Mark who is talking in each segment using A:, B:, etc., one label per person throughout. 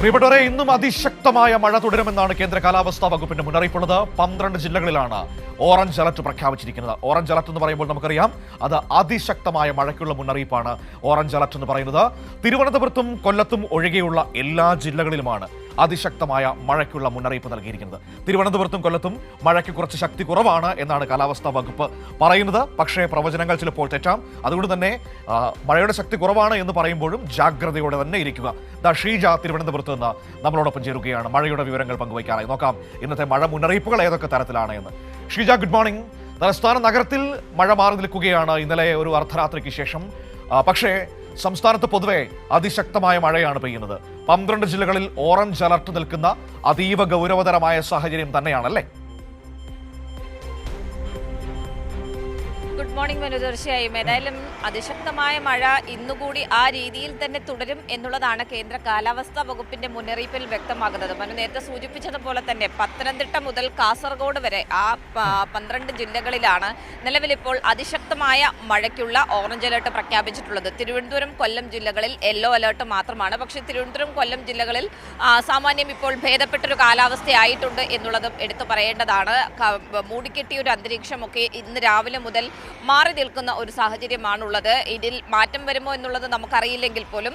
A: പ്രിയപ്പെട്ടവരെ, ഇന്നും അതിശക്തമായ മഴ തുടരുമെന്നാണ് കേന്ദ്ര കാലാവസ്ഥാ വകുപ്പിന്റെ മുന്നറിയിപ്പുള്ളത്. 12 ജില്ലകളിലാണ് ഓറഞ്ച് അലർട്ട് പ്രഖ്യാപിച്ചിരിക്കുന്നത്. ഓറഞ്ച് അലർട്ട് എന്ന് പറയുമ്പോൾ നമുക്കറിയാം അത് അതിശക്തമായ മഴയ്ക്കുള്ള മുന്നറിയിപ്പാണ്. ഓറഞ്ച് അലർട്ട് എന്ന് പറയുന്നത് തിരുവനന്തപുരത്തും കൊല്ലത്തും ഒഴികെയുള്ള എല്ലാ ജില്ലകളിലുമാണ് അതിശക്തമായ മഴയ്ക്കുള്ള മുന്നറിയിപ്പ് നൽകിയിരിക്കുന്നത്. തിരുവനന്തപുരത്തും കൊല്ലത്തും മഴയ്ക്ക് കുറച്ച് ശക്തി കുറവാണ് എന്നാണ് കാലാവസ്ഥാ വകുപ്പ് പറയുന്നത്. പക്ഷേ പ്രവചനങ്ങൾ ചിലപ്പോൾ തെറ്റാം. അതുകൊണ്ട് തന്നെ മഴയുടെ ശക്തി കുറവാണ് എന്ന് പറയുമ്പോഴും ജാഗ്രതയോടെ തന്നെ ഇരിക്കുക. ഷീജ തിരുവനന്തപുരത്ത് നിന്ന് നമ്മളോടൊപ്പം ചേരുകയാണ് മഴയുടെ വിവരങ്ങൾ പങ്കുവയ്ക്കാനായി. നോക്കാം ഇന്നത്തെ മഴ മുന്നറിയിപ്പുകൾ ഏതൊക്കെ തരത്തിലാണ് എന്ന്. Sheeja, good morning. തലസ്ഥാന നഗരത്തിൽ മഴ മാറി നിൽക്കുകയാണ് ഇന്നലെ ഒരു അർദ്ധരാത്രിക്ക് ശേഷം. പക്ഷേ സംസ്ഥാനത്ത് പൊതുവെ അതിശക്തമായ മഴയാണ് പെയ്യുന്നത്. 12 ജില്ലകളിൽ ഓറഞ്ച് അലർട്ട് നിൽക്കുന്ന അതീവ ഗൗരവതരമായ സാഹചര്യം തന്നെയാണല്ലേ?
B: Good morning Manu. തീർച്ചയായും ഏതായാലും അതിശക്തമായ മഴ ഇന്നുകൂടി ആ രീതിയിൽ തന്നെ തുടരും എന്നുള്ളതാണ് കേന്ദ്ര കാലാവസ്ഥാ വകുപ്പിന്റെ മുന്നറിയിപ്പിൽ വ്യക്തമാകുന്നത്. മനു നേരത്തെ സൂചിപ്പിച്ചതുപോലെ തന്നെ പത്തനംതിട്ട മുതൽ കാസർഗോഡ് വരെ ആ 12 ജില്ലകളിലാണ് നിലവിലിപ്പോൾ അതിശക്തമായ മഴയ്ക്കുള്ള ഓറഞ്ച് അലർട്ട് പ്രഖ്യാപിച്ചിട്ടുള്ളത്. തിരുവനന്തപുരം, കൊല്ലം ജില്ലകളിൽ യെല്ലോ അലർട്ട് മാത്രമാണ്. പക്ഷേ തിരുവനന്തപുരം, കൊല്ലം ജില്ലകളിൽ സാമാന്യം ഇപ്പോൾ ഭേദപ്പെട്ടൊരു കാലാവസ്ഥയായിട്ടുണ്ട് എന്നുള്ളതും എടുത്തു പറയേണ്ടതാണ്. മൂടിക്കെട്ടിയ ഒരു അന്തരീക്ഷമൊക്കെ ഇന്ന് രാവിലെ മുതൽ മാറി നിൽക്കുന്ന ഒരു സാഹചര്യമാണുള്ളത്. ഇതിൽ മാറ്റം വരുമോ എന്നുള്ളത് നമുക്കറിയില്ലെങ്കിൽ പോലും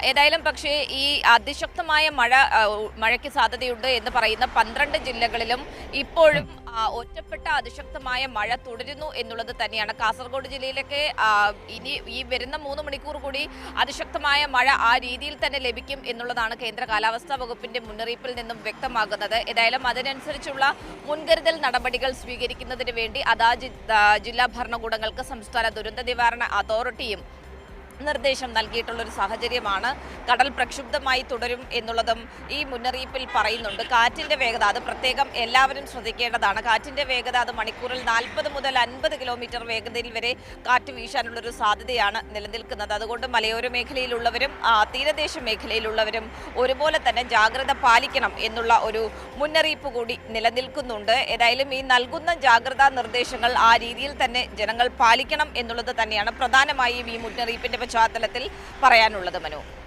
B: ഏതായാലും പക്ഷേ ഈ അതിശക്തമായ മഴയ്ക്ക് സാധ്യതയുണ്ട് എന്ന് പറയുന്ന 12 ജില്ലകളിലും ഇപ്പോഴും ഒറ്റപ്പെട്ട അതിശക്തമായ മഴ തുടരുന്നു എന്നുള്ളത് തന്നെയാണ്. കാസർഗോഡ് ജില്ലയിലൊക്കെ ഇനി ഈ വരുന്ന 3 മണിക്കൂർ കൂടി അതിശക്തമായ മഴ ആ രീതിയിൽ തന്നെ ലഭിക്കും എന്നുള്ളതാണ് കേന്ദ്ര കാലാവസ്ഥാ വകുപ്പിന്റെ മുന്നറിയിപ്പിൽ നിന്നും വ്യക്തമാകുന്നത്. ഏതായാലും അതിനനുസരിച്ചുള്ള മുൻകരുതൽ നടപടികൾ സ്വീകരിക്കുന്നതിന് വേണ്ടി ജില്ലാ ഭരണകൂടങ്ങൾക്ക് സംസ്ഥാന ദുരന്ത നിവാരണ അതോറിറ്റിയും നിർദ്ദേശം നൽകിയിട്ടുള്ളൊരു സാഹചര്യമാണ്. കടൽ പ്രക്ഷുബ്ധമായി തുടരും എന്നുള്ളതും ഈ മുന്നറിയിപ്പിൽ പറയുന്നുണ്ട്. കാറ്റിൻ്റെ വേഗത അത് പ്രത്യേകം എല്ലാവരും ശ്രദ്ധിക്കേണ്ടതാണ്. കാറ്റിൻ്റെ വേഗത അത് മണിക്കൂറിൽ 40 മുതൽ 50 കിലോമീറ്റർ വേഗതയിൽ വരെ കാറ്റ് വീശാനുള്ളൊരു സാധ്യതയാണ് നിലനിൽക്കുന്നത്. അതുകൊണ്ട് മലയോര മേഖലയിലുള്ളവരും തീരദേശ മേഖലയിലുള്ളവരും ഒരുപോലെ തന്നെ ജാഗ്രത പാലിക്കണം എന്നുള്ള ഒരു മുന്നറിയിപ്പ് കൂടി നിലനിൽക്കുന്നുണ്ട്. ഏതായാലും ഈ നൽകുന്ന ജാഗ്രതാ നിർദ്ദേശങ്ങൾ ആ രീതിയിൽ തന്നെ ജനങ്ങൾ പാലിക്കണം എന്നുള്ളത് തന്നെയാണ് പ്രധാനമായും ഈ മുന്നറിയിപ്പിന്റെ പശ്ചാത്തലത്തിൽ പറയാനുള്ളത്. മനു.